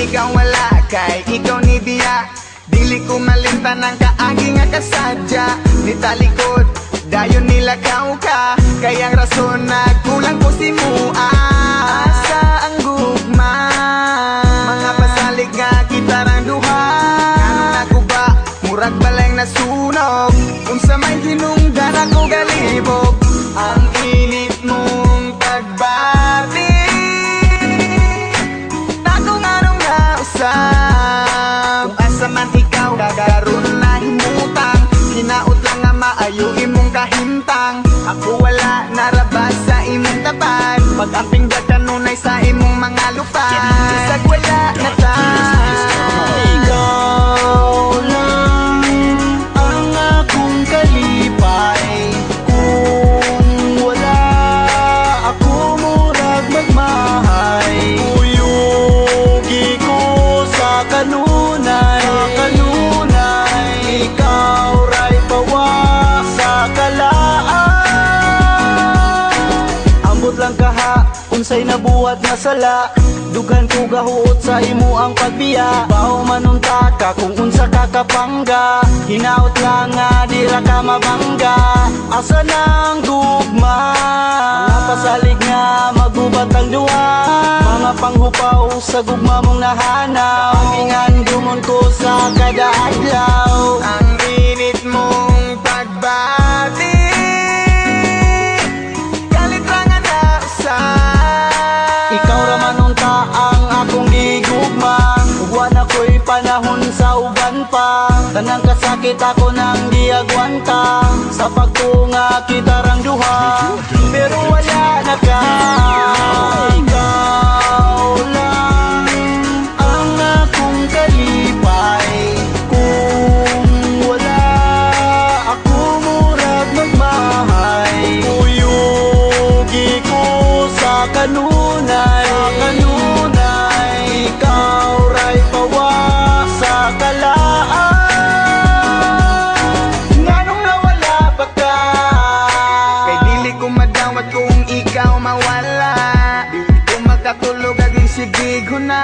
ikaw wala kay ikaw ni biya. Dili ko malimtan ang kaagi nga kasadya. Ni talikod, dayon nilakaw ka. Kayang rason nagkulang ko si mua. Asa ang gugma, mga pasalig nga kita rang duha. Kanon ako ba, murag balay nasunog. Unsa may hinungdan ako galibog. Ang init mong pagbati nakong anong nausap. Kung asa man ikaw, karon na himutang. Hinaot lang nga maayo imong kahimtang. Ako wala narabas sa imong tapat. Pag-amping da kanunay sa imong mga lupa. Isag wala na ta. Ikaw lang ang akong kalipay. Kung wala ako murag magmahay. Uyugi ko sa kanunay, ikaw ray pawa sa kalaan. Ambot lang kaha, unsay nabuhat nga sala. Dughan ko gahuot sa imo ang pagbiya. Bao manunta ka kung unsa ka kapangga. Hinaot lang nga dira ka mabangga. Asa nang gugma, mga pasalig nga magubat ang duha. Mga panghupaw sa gugma mong nahanaw. Amingan dumon ko sa kada adlaw. Ang init mong pagbati galit lang nga nausap. Ikaw raman unta ang akong gigugma. Ugwan ako'y panahon sa uban pa. Tanang kasakit ako nang diagwanta. Sa pagtunga kita rang duha, pero wala na ka. Ikaw lang ang akong kalipay. Kung wala ako murag magmahay. Uyugi ko sa kanunay, ikaw ray pawa sa kalaan. Nganong nawala pa ka? Kay dili ko madawat kung ikaw mawala. Di ko makatulog aging sigig na.